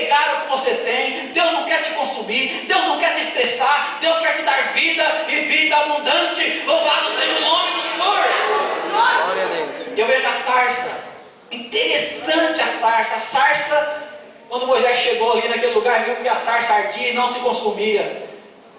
negar o que você tem. Deus não quer te consumir, Deus não quer te estressar, Deus quer te dar vida e vida abundante. Louvado seja o nome do Senhor. Glória a Deus. Eu vejo a sarça, interessante a sarça, quando Moisés chegou ali naquele lugar, viu que a sarça ardia e não se consumia.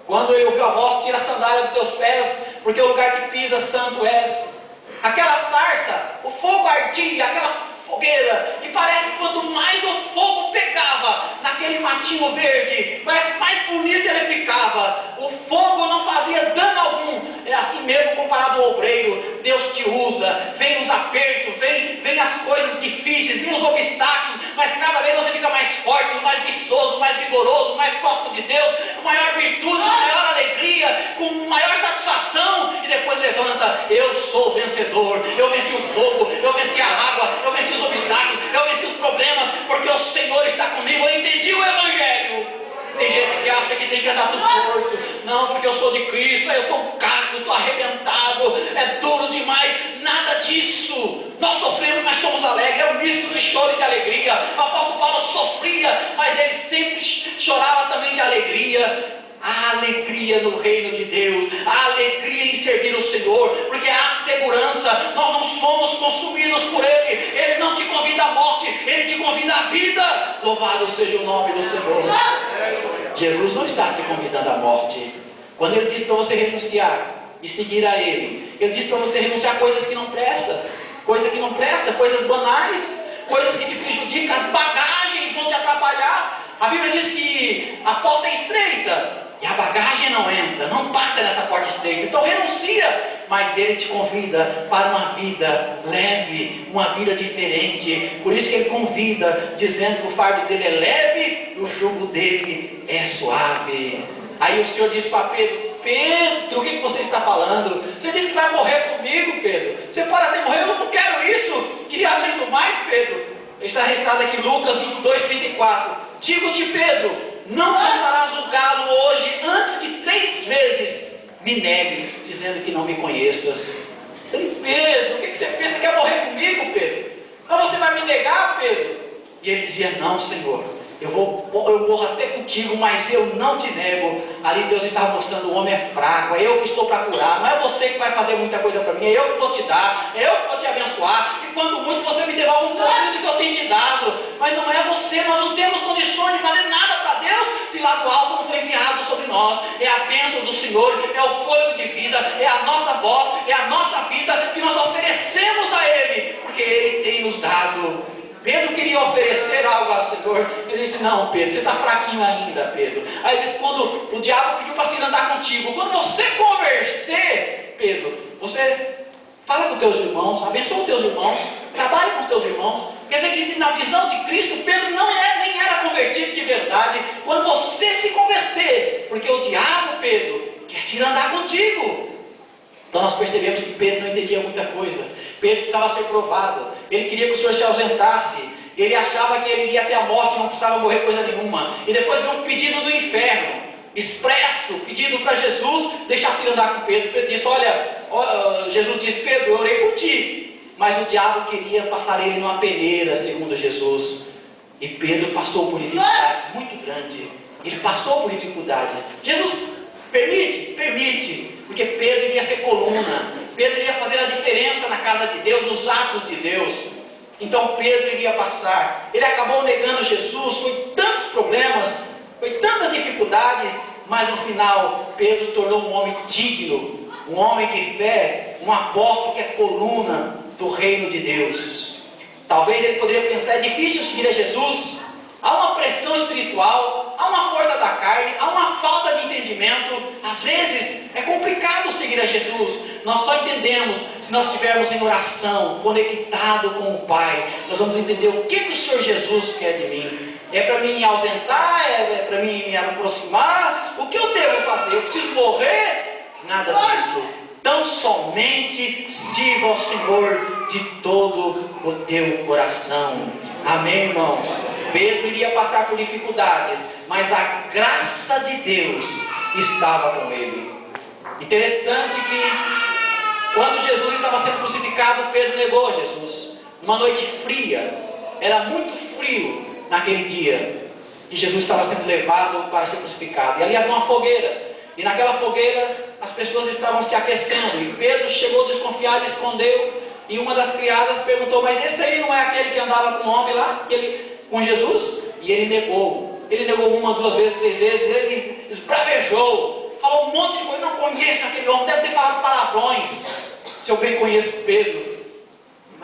Quando ele ouviu a voz, tira a sandália dos teus pés, porque o lugar que pisa santo és. Aquela sarça, o fogo ardia, aquela fogueira, e parece que quanto mais o fogo pegava naquele matinho verde, parece que mais bonito ele ficava. O fogo não fazia dano algum. É assim mesmo comparado ao obreiro. Deus te usa, vem os apertos, vem as coisas difíceis, vem os obstáculos, mas cada vez você fica mais forte, mais viçoso, mais vigoroso, mais próximo de Deus, com maior virtude, com maior alegria, com maior satisfação, e depois levanta: eu sou vencedor, eu venci o fogo, eu venci a água, eu venci os obstáculos, eu venci os problemas, porque o Senhor está comigo. Eu entendi o Evangelho. Tem gente que acha que tem que andar tudo torto. Não, porque eu sou de Cristo, eu estou caco, estou arrebentado, é duro demais. Nada disso. Nós sofremos, mas somos alegres. É um misto de choro e de alegria. O apóstolo Paulo sofria, mas ele sempre chorava também de alegria. A alegria no reino de Deus, a alegria em servir o Senhor, porque há segurança. Nós não somos consumidos por Ele. Ele não te convida à morte, Ele te convida à vida. Louvado seja o nome do Senhor. Jesus não está te convidando à morte. Quando Ele diz para você renunciar e seguir a Ele, Ele diz para você renunciar a coisas que não prestam, coisas banais, coisas que te prejudicam. As bagagens vão te atrapalhar. A Bíblia diz que a porta é estreita e a bagagem não entra, não passa nessa porta estreita. Então renuncia, mas Ele te convida para uma vida leve, uma vida diferente. Por isso que Ele convida, dizendo que o fardo dele é leve e o jugo dele é suave. Aí o Senhor diz para Pedro: Pedro, o que você está falando? Você disse que vai morrer comigo, Pedro. Você pode até morrer, eu não quero isso. E além do mais, Pedro, está registrado aqui Lucas 22, 34. Digo-te, Pedro, não tentarás julgá-lo hoje antes que 3 vezes me negues, dizendo que não me conheças. Falei: Pedro, o que você pensa? Quer morrer comigo, Pedro? Então você vai me negar, Pedro? E ele dizia: não, Senhor, eu morro até contigo, mas eu não te nego. Ali Deus estava mostrando: o homem é fraco, é eu que estou para curar, não é você que vai fazer muita coisa para mim, é eu que vou te dar, é eu que vou te abençoar, e quando muito você me devolve um pouquinho do que eu tenho te dado, mas não é você. Nós não temos condições de fazer nada para Deus se lá do alto não foi enviado sobre nós. É a bênção do Senhor, é o fôlego de vida, é a nossa voz, é a nossa vida que nós oferecemos a Ele, porque Ele tem nos dado. Pedro queria oferecer algo ao Senhor. Ele disse: não, Pedro, você está fraquinho ainda, Pedro. Aí ele disse: quando o diabo pediu para se andar contigo, quando você converter, Pedro, você fala com os teus irmãos, abençoa os teus irmãos, trabalhe com os teus irmãos. Quer dizer que na visão de Cristo, Pedro nem era convertido de verdade. Quando você se converter, porque o diabo, Pedro, quer se andar contigo. Então nós percebemos que Pedro não entendia muita coisa. Pedro estava a ser provado. Ele queria que o Senhor se ausentasse. Ele achava que ele iria até a morte e não precisava morrer coisa nenhuma. E depois veio um pedido do inferno, expresso, pedido para Jesus deixar-se andar com Pedro. Pedro disse: Jesus disse: Pedro, eu orei por ti. Mas o diabo queria passar ele numa peneira, segundo Jesus. E Pedro passou por dificuldades muito grandes. Ele passou por dificuldades. Jesus permite, porque Pedro iria ser coluna. Pedro iria fazer a diferença na casa de Deus, nos atos de Deus. Então Pedro iria passar. Ele acabou negando Jesus. Foi tantos problemas, foi tantas dificuldades, mas no final Pedro se tornou um homem digno, um homem de fé, um apóstolo que é coluna do reino de Deus. Talvez ele poderia pensar: é difícil seguir a Jesus, há uma pressão espiritual, há uma força da carne, há uma falta de entendimento. Às vezes é complicado seguir a Jesus. Nós só entendemos se nós estivermos em oração, conectado com o Pai. Nós vamos entender o que o Senhor Jesus quer de mim. É para mim me ausentar? É para mim me aproximar? O que eu devo fazer? Eu preciso morrer? Nada disso. Tão somente sirva ao Senhor de todo o teu coração. Amém, irmãos? Pedro iria passar por dificuldades, mas a graça de Deus estava com ele. Interessante que quando Jesus estava sendo crucificado, Pedro negou Jesus. Numa noite fria, era muito frio naquele dia. e Jesus estava sendo levado para ser crucificado. E ali havia uma fogueira. E naquela fogueira as pessoas estavam se aquecendo. E Pedro chegou desconfiado e escondeu. E uma das criadas perguntou: mas esse aí não é aquele que andava com o homem lá, com Jesus? E ele negou. Ele negou uma, duas vezes, três vezes. Ele esbravejou, falou um monte de coisa. Não conheço aquele homem, deve ter falado palavrões. Se eu bem conheço Pedro,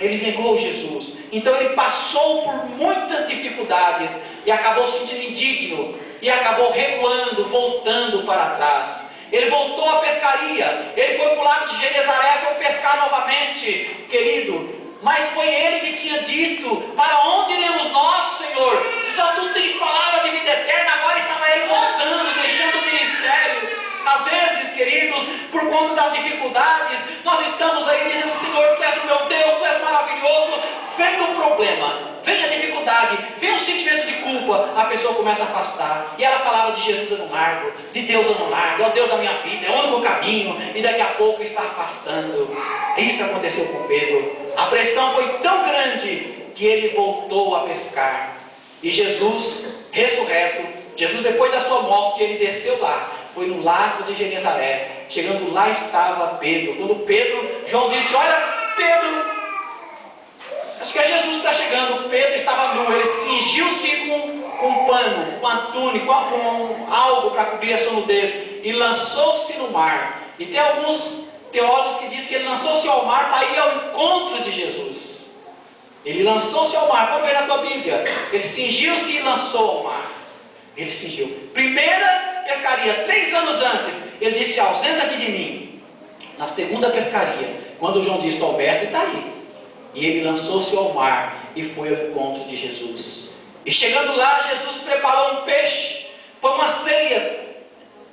ele negou Jesus. Então ele passou por muitas dificuldades e acabou se sentindo indigno e acabou recuando, voltando para trás. Ele voltou à pescaria, ele foi para o lago de Genezaré, foi pescar novamente, querido. Mas foi ele que tinha dito: para onde iremos nós, Senhor? Se só tu tens palavra de vida eterna. Agora estava ele voltando, deixando o ministério. Às vezes, queridos, por conta das dificuldades, nós estamos aí dizendo: Senhor, tu és o meu Deus, tu és maravilhoso. Vem o problema, vem a dificuldade, vem o sentimento de culpa, a pessoa começa a afastar. E ela falava de Jesus eu não largo, de Deus eu não largo, é o Deus da minha vida, é o único caminho, e daqui a pouco está afastando. Isso aconteceu com Pedro. A pressão foi tão grande que ele voltou a pescar. E Jesus, ressurreto, Jesus depois da sua morte, ele desceu lá, foi no lago de Genezaré. Chegando lá estava Pedro. Quando Pedro, João disse: olha, Pedro, acho que é Jesus que está chegando. Pedro estava nu, ele cingiu-se com um pano, com uma túnica, com algo para cobrir a sua nudez, e lançou-se no mar. E tem alguns teólogos que dizem que ele lançou-se ao mar para ir ao encontro de Jesus. Ele lançou-se ao mar, pode ver na tua Bíblia. Ele cingiu-se e lançou ao mar. Ele cingiu. Primeira pescaria, 3 anos antes, ele disse: ausenta-te de mim. Na segunda pescaria, quando João disse: o mestre está aí. E ele lançou-se ao mar e foi ao encontro de Jesus. E chegando lá, Jesus preparou um peixe. Foi uma ceia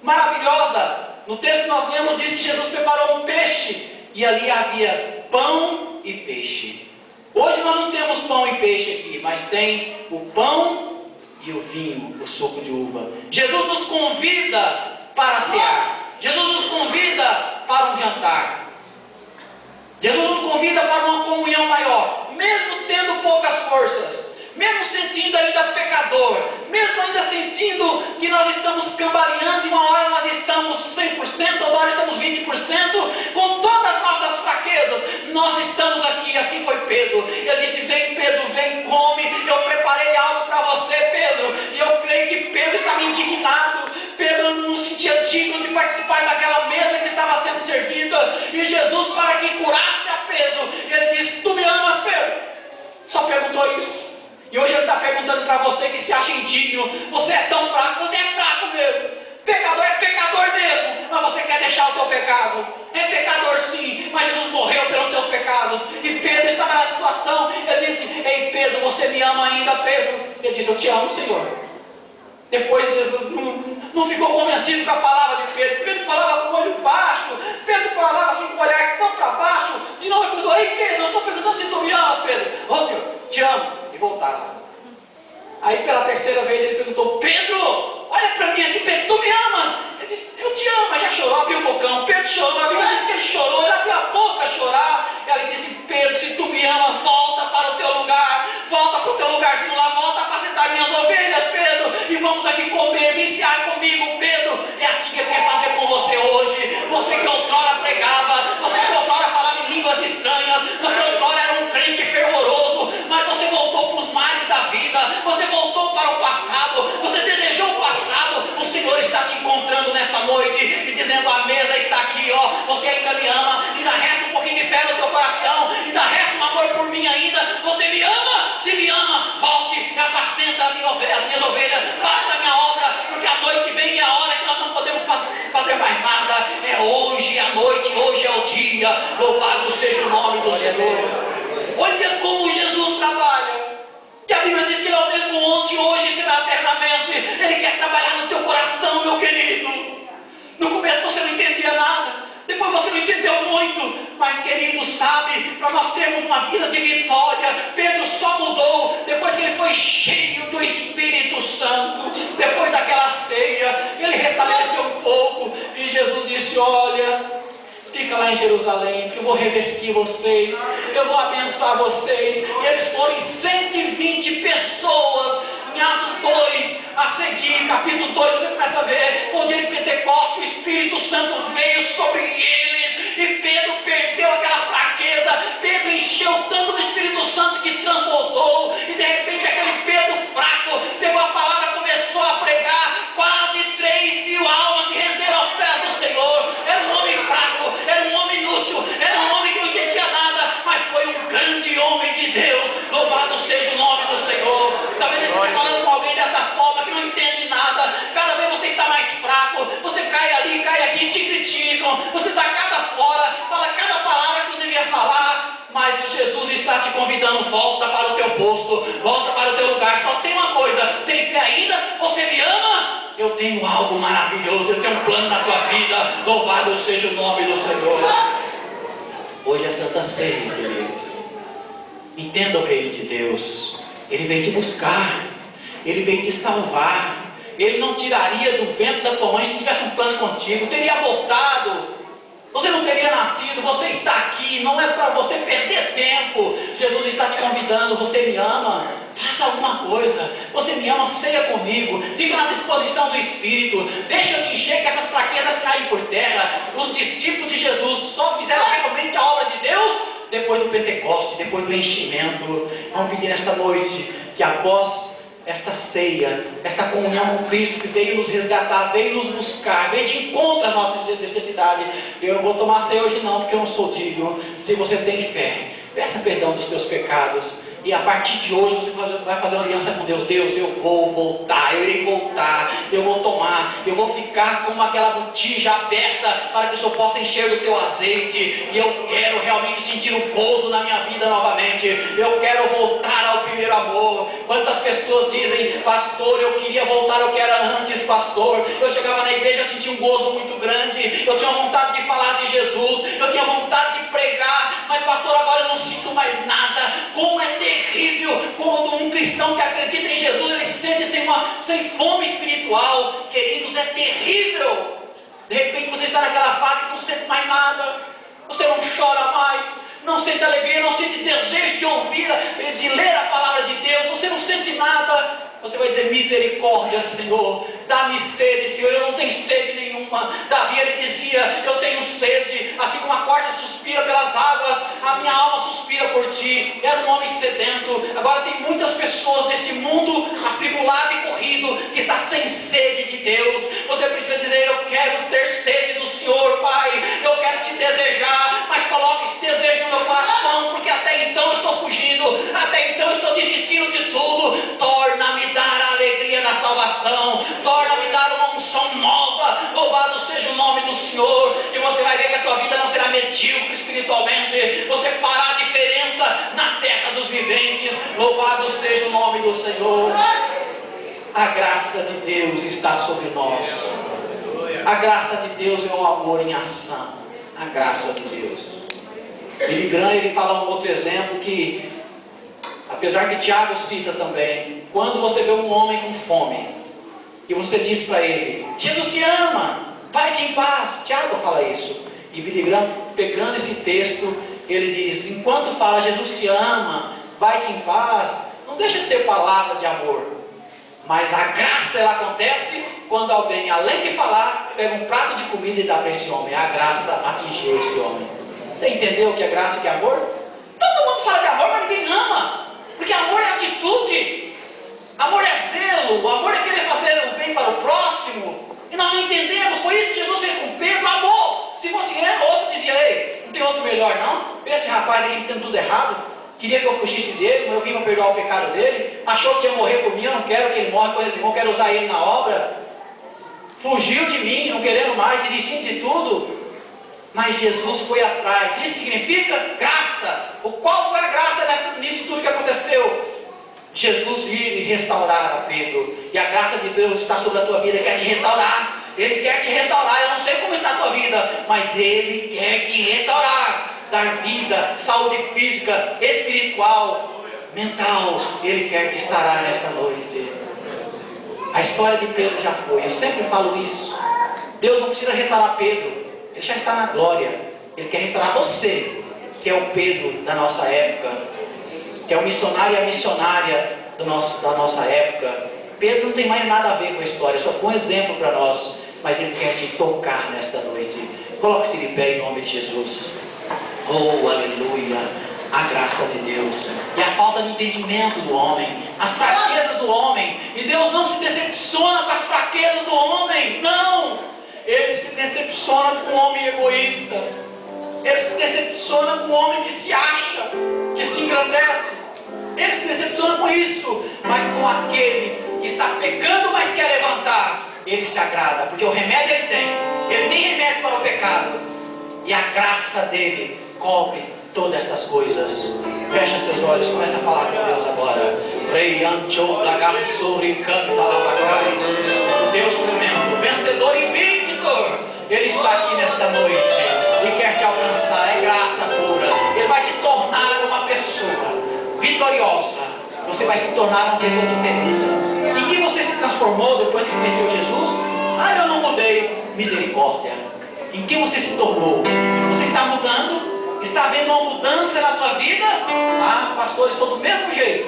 maravilhosa. No texto que nós lemos diz que Jesus preparou um peixe. E ali havia pão e peixe. Hoje nós não temos pão e peixe aqui, mas tem o pão e o vinho, o suco de uva. Jesus nos convida para cear. Jesus nos convida para um jantar. Jesus nos convida para uma comunhão maior, mesmo tendo poucas forças, mesmo sentindo ainda pecador, mesmo ainda sentindo que nós estamos cambaleando, e uma hora nós estamos 100%, outra hora estamos 20%, com todas as nossas fraquezas, nós estamos aqui. Assim foi Pedro. Ele disse: vem Pedro, vem, come, eu preparei algo para você, Pedro. E eu creio que Pedro estava indignado. Pedro não se sentia digno de participar daquela mesa que estava sendo servida. E Jesus, para que curasse a Pedro, ele disse: tu me amas, Pedro? Só perguntou isso. E hoje ele está perguntando para você que se acha indigno: você é tão fraco, você é fraco mesmo. Pecador é pecador mesmo, mas você quer deixar o teu pecado. É pecador sim, mas Jesus morreu pelos teus pecados. E Pedro estava na situação. Ele disse: ei Pedro, você me ama ainda, Pedro? Ele disse: eu te amo, Senhor. Depois Jesus não ficou convencido com a palavra de Pedro. Pedro falava com o olho baixo. Pedro falava assim com o olhar tão para baixo. De novo ele perguntou: ei Pedro, eu estou perguntando se tu me amas, Pedro. Ô Senhor, te amo. E voltava. Aí pela terceira vez ele perguntou: Pedro, olha para mim aqui, Pedro, tu me amas? Ele disse: eu te amo. Mas já chorou, abriu o bocão. Pedro chorou, a Bíblia diz que ele chorou, ele abriu a boca a chorar. E ela disse: Pedro, se tu me amas, volta para o teu lugar. Volta para o teu lugarzinho lá, volta a apacentar minhas ovelhas, Pedro. E vamos aqui comer, viciar comigo, Pedro. É assim que ele quer fazer com você hoje. Você que outrora pregava, você que outrora falava em línguas estranhas, você outrora era um crente fervoroso, mas você voltou para os mares da vida, você voltou para o passado, você desejou o passado. O Senhor está te encontrando nesta noite e dizendo: a mesa está aqui, ó. Você ainda me ama, ainda resta um pouquinho de fé no teu coração, ainda resta um amor por mim ainda. Você me ama? Se me ama, volte e apacenta as minhas ovelhas, faça a minha obra, porque a noite vem e é a hora que nós não podemos fazer mais nada. É hoje a noite, hoje é o dia. Louvado seja o nome do Senhor. Olha como Jesus trabalha. E a Bíblia diz que Ele é o mesmo ontem, hoje e será eternamente. Ele quer trabalhar no teu coração, meu querido. No começo você não entendia nada, depois você não entendeu muito, mas querido, sabe, para nós termos uma vida de vitória, Pedro só mudou depois que ele foi cheio do Espírito Santo. Depois daquela ceia, ele restabeleceu um pouco, e Jesus disse: olha, fica lá em Jerusalém, que eu vou revestir vocês, eu vou abençoar vocês. E eles foram 120 pessoas. Em Atos 2, as capítulo 2, você começa a ver, o dia de Pentecostes, o Espírito Santo veio sobre eles, e Pedro perdeu aquela fraqueza, Pedro encheu tanto do Espírito Santo que transbordou, e de repente aquele Pedro fraco, pegou a palavra, começou a pregar, quase 3.000 almas se renderam aos pés do Senhor. Era um homem fraco, era um homem inútil, era um homem que não entendia nada, mas foi um grande homem de Deus. Louvado seja o nome do Senhor. Talvez você esteja falando com alguém dessa forma, que não entende nada, cada vez você está mais fraco, você cai ali, cai aqui, te criticam, você está cada fora, fala cada palavra que não devia falar, mas Jesus está te convidando, volta para o teu posto, volta para o teu lugar. Só tem uma coisa, tem fé ainda? Você me ama? Eu tenho algo maravilhoso, eu tenho um plano na tua vida. Louvado seja o nome do Senhor. Hoje é Santa Ceia, queridos. Entenda o reino de Deus. Ele veio te buscar, Ele veio te salvar. Ele não tiraria do ventre da tua mãe se tivesse um plano contigo, teria abortado, você não teria nascido. Você está aqui, não é para você perder tempo. Jesus está te convidando. Você me ama? Faça alguma coisa. Você me ama? Ceia comigo. Fica na disposição do Espírito. Deixa eu te encher que essas fraquezas caem por terra. Os discípulos de Jesus só fizeram realmente a obra de Deus depois do Pentecoste, depois do enchimento. Vamos pedir nesta noite que após esta ceia, esta comunhão com Cristo que veio nos resgatar, veio nos buscar, veio de encontro às nossas necessidades. Eu não vou tomar ceia hoje não, porque eu não sou digno. Se você tem fé, peça perdão dos teus pecados, e a partir de hoje você vai fazer uma aliança com Deus. Deus, eu vou voltar, eu irei voltar, eu vou tomar, eu vou ficar como aquela botija aberta para que o Senhor possa encher do teu azeite, e eu quero realmente sentir o gozo na minha vida novamente. Eu quero voltar ao primeiro amor. Quantas pessoas dizem: pastor, eu queria voltar ao que era antes, pastor. Eu chegava na igreja, sentia um gozo muito grande, eu tinha vontade de falar de Jesus, eu tinha vontade de pregar, mas pastor, agora eu não sinto mais nada. Como é terrível quando um cristão que acredita em Jesus, ele se sente sem fome espiritual. Queridos, é terrível. De repente você está naquela fase que não sente mais nada, você não chora mais, não sente alegria, não sente desejo de ouvir, de ler a palavra de Deus, você não sente nada. Você vai dizer: misericórdia, Senhor, dá-me sede, Senhor. Eu não tenho sede nenhuma. Davi, ele dizia: eu tenho sede, assim como a corça suspira pelas águas, a minha alma suspira por ti. Era um homem sedento. Agora tem muitas pessoas neste mundo atribulado e corrido, que está sem sede de Deus. Você precisa dizer: eu quero ter sede do Senhor, Pai, eu quero te desejar, mas coloque esse desejo no meu coração, porque até então eu estou fugindo, até então eu estou desistindo de tudo. Torna-me dar a alegria da salvação, torna-me dar uma unção nova. Louvado seja o nome do Senhor. E você vai ver que a tua vida não será medíocre espiritualmente, você fará a diferença na terra dos viventes. Louvado seja o nome do Senhor. A graça de Deus está sobre nós. A graça de Deus é o amor em ação. A graça de Deus. Billy Graham, ele fala um outro exemplo que, apesar que Tiago cita também, quando você vê um homem com fome e você diz para ele: Jesus te ama, vai-te em paz. Tiago fala isso. E Billy Graham, pegando esse texto, ele diz: enquanto fala Jesus te ama, vai-te em paz, não deixa de ser palavra de amor, mas a graça, ela acontece quando alguém, além de falar, pega um prato de comida e dá para esse homem. A graça atingiu esse homem. Você entendeu o que é graça e que é amor? Todo mundo fala de amor, mas ninguém ama, porque amor é atitude, amor é zelo, amor é querer fazer o bem para o próximo. E nós não entendemos. Foi isso que Jesus fez com Pedro, amor. Se fosse ele, outro dizia: ei, não tem outro melhor não? Esse rapaz aí que tem tudo errado, queria que eu fugisse dele, mas eu vim para perdoar o pecado dele, achou que ia morrer por mim, eu não quero que ele morra, eu quero usar ele na obra, fugiu de mim, não querendo mais, desistindo de tudo. Mas Jesus foi atrás. Isso significa graça. Qual foi a graça nisso tudo que aconteceu? Jesus vir e restaurar a Pedro. E a graça de Deus está sobre a tua vida. Ele quer te restaurar. Ele quer te restaurar. Eu não sei como está a tua vida, mas Ele quer te restaurar. Dar vida, saúde física, espiritual, mental. Ele quer te sarar nesta noite. A história de Pedro já foi. Eu sempre falo isso. Deus não precisa restaurar Pedro. Ele já está na glória. Ele quer restaurar você, que é o Pedro da nossa época, que é o missionário e a missionária da nossa época. Pedro não tem mais nada a ver com a história, só foi um exemplo para nós, mas ele quer te tocar nesta noite. Coloque-se de pé em nome de Jesus. Oh, aleluia. A graça de Deus e a falta de entendimento do homem, as fraquezas do homem, e Deus não se decepciona com as fraquezas do homem, não. Ele se decepciona com o homem egoísta, ele se decepciona com o homem que se acha, que se engrandece, ele se decepciona com isso, mas com aquele que está pecando, mas quer levantar, ele se agrada, porque o remédio ele tem remédio para o pecado, e a graça dele cobre todas estas coisas. Fecha os teus olhos, começa a falar com Deus agora. Rei Ancho da Gassuri canta Labacai. Deus tremendo, vencedor invicto, Ele está aqui nesta noite e quer te alcançar. É graça pura. Ele vai te tornar uma pessoa vitoriosa. Você vai se tornar uma pessoa diferente. Em que você se transformou depois que conheceu Jesus? Eu não mudei. Misericórdia. Em que você se tornou? Você está mudando? Está havendo uma mudança na tua vida? Pastor, estou do mesmo jeito.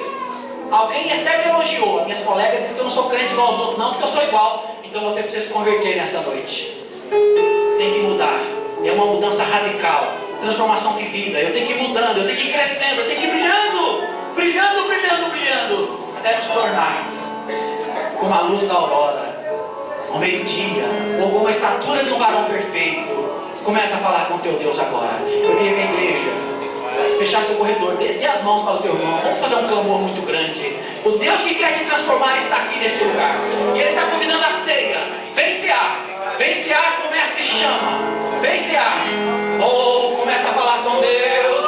Alguém até me elogiou. Minhas colegas dizem que eu não sou crente igual aos outros, não, porque eu sou igual. Então você precisa se converter nessa noite. Tem que mudar. É uma mudança radical. Transformação de vida. Eu tenho que ir mudando, eu tenho que ir crescendo, eu tenho que ir brilhando. Brilhando, brilhando, brilhando. Até nos tornar como a luz da aurora, ao meio-dia, ou como a estatura de um varão perfeito. Começa a falar com o teu Deus agora. Eu queria que a igreja fechasse o corredor, dê as mãos para o teu irmão. Vamos fazer um clamor muito grande. O Deus que quer te transformar está aqui neste lugar, e Ele está convidando a ceia. Vem cear como esta chama. Vem cear. Começa a falar com Deus.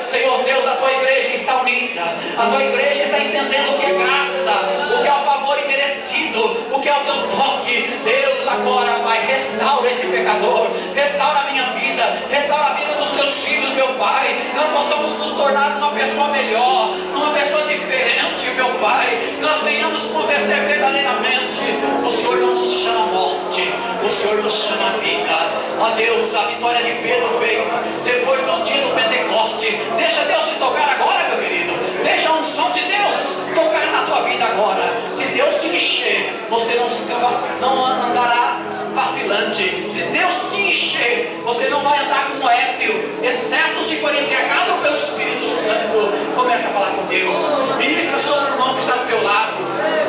Senhor Deus, a tua igreja está unida. A tua igreja está entendendo o que é graça, o que é o favor imerecido, o que é o teu toque. Deus, agora, Pai, restaura esse pecador, restaura a minha vida, restaura a vida dos teus filhos, meu Pai. Nós possamos nos tornar uma pessoa melhor, uma pessoa diferente, meu Pai. Que nós venhamos converter verdadeiramente. O Senhor não nos chama a morte, o Senhor nos chama a vida. Ó Deus, a vitória de Pedro veio depois do dia do Pentecoste. Deixa Deus te tocar agora, meu querido. Deixa a unção de Deus tocar na tua vida agora. Se Deus te encher, você não andará vacilante. Se Deus te encher, você não vai andar como Éfio, exceto se for embriagado pelo Espírito Santo. Começa a falar com Deus. Ministra sobre o irmão que está do teu lado.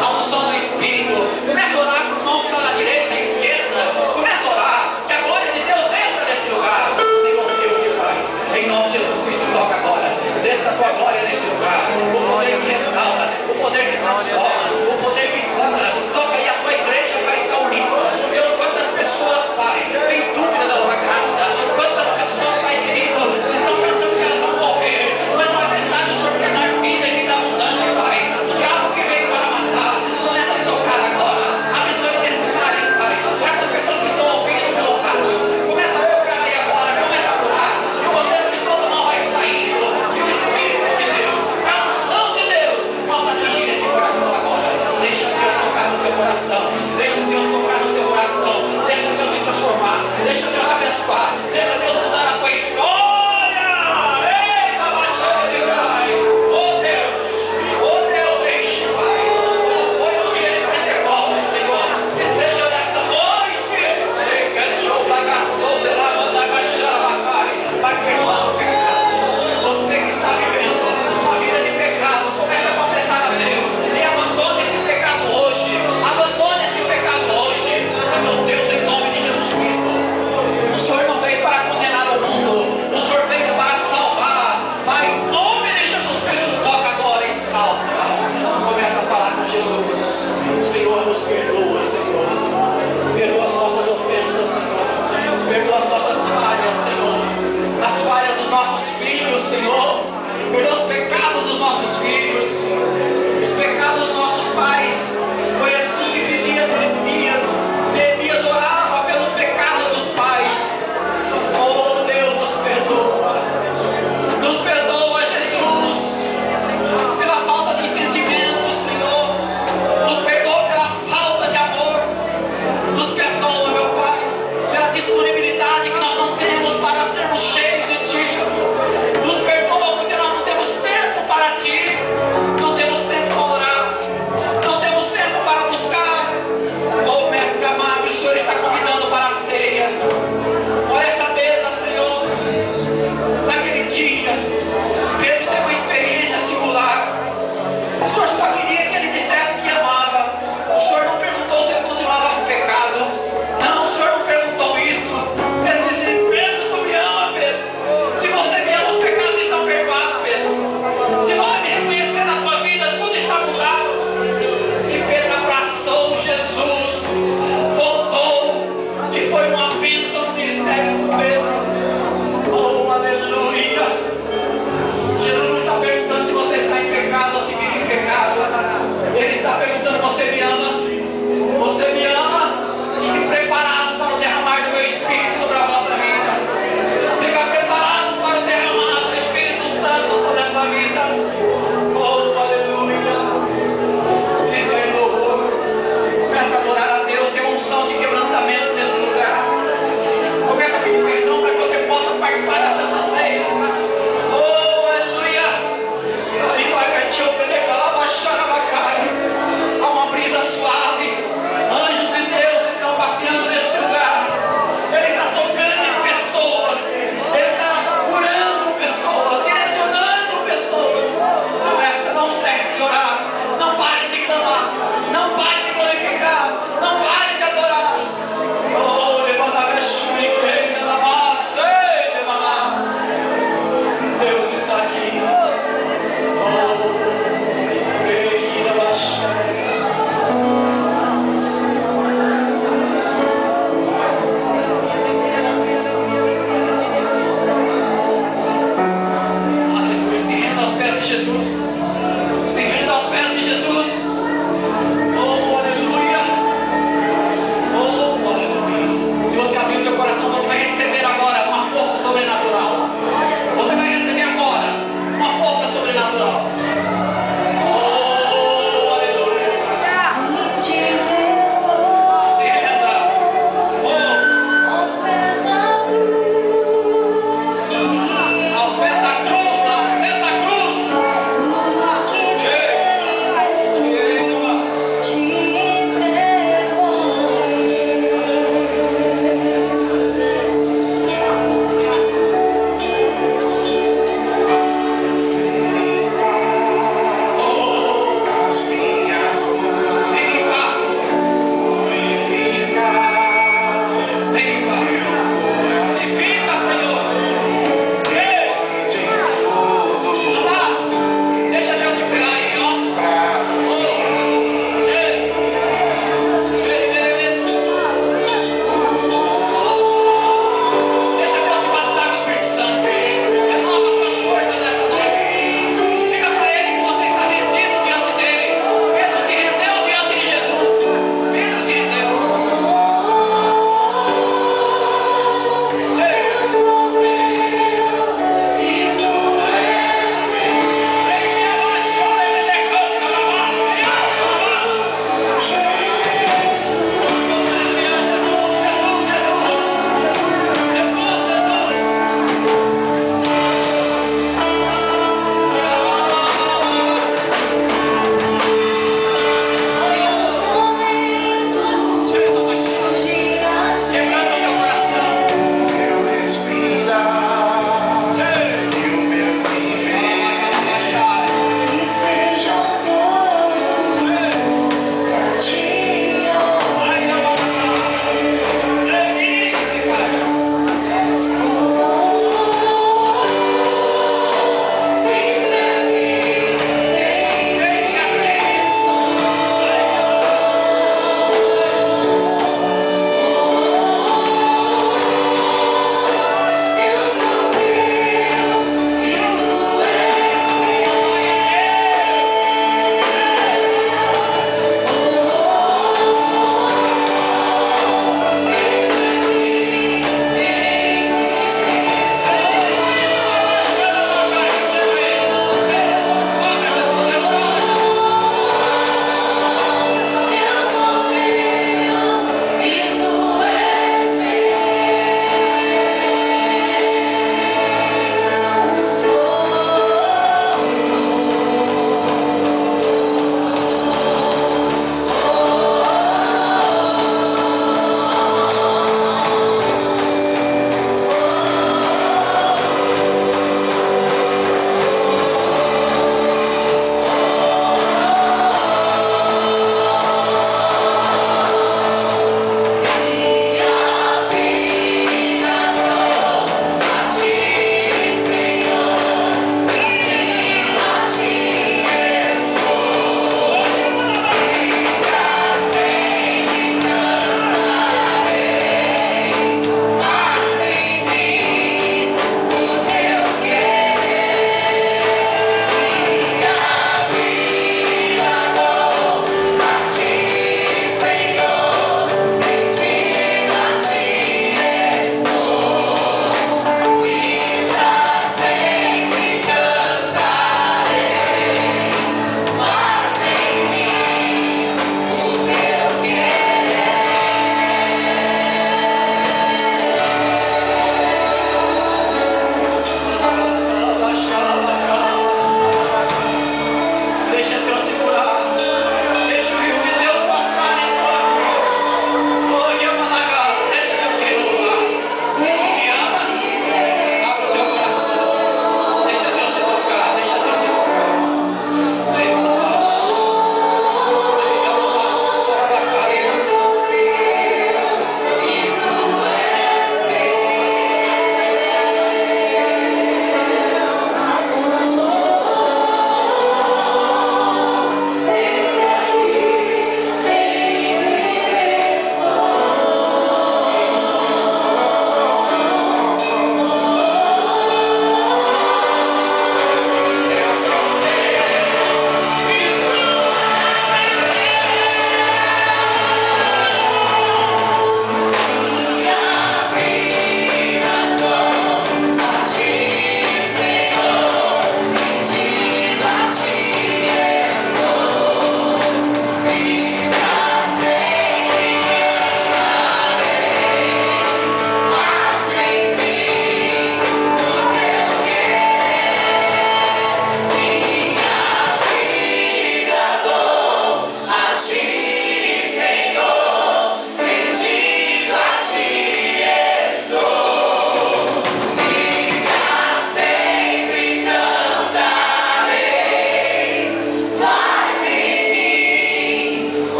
A unção do Espírito. Começa a orar para o irmão que está na direita, à esquerda. Começa a orar. Que a glória de Deus desça nesse lugar. Senhor Deus e Pai, em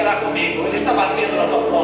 será comigo. Ele está batendo na tua porta.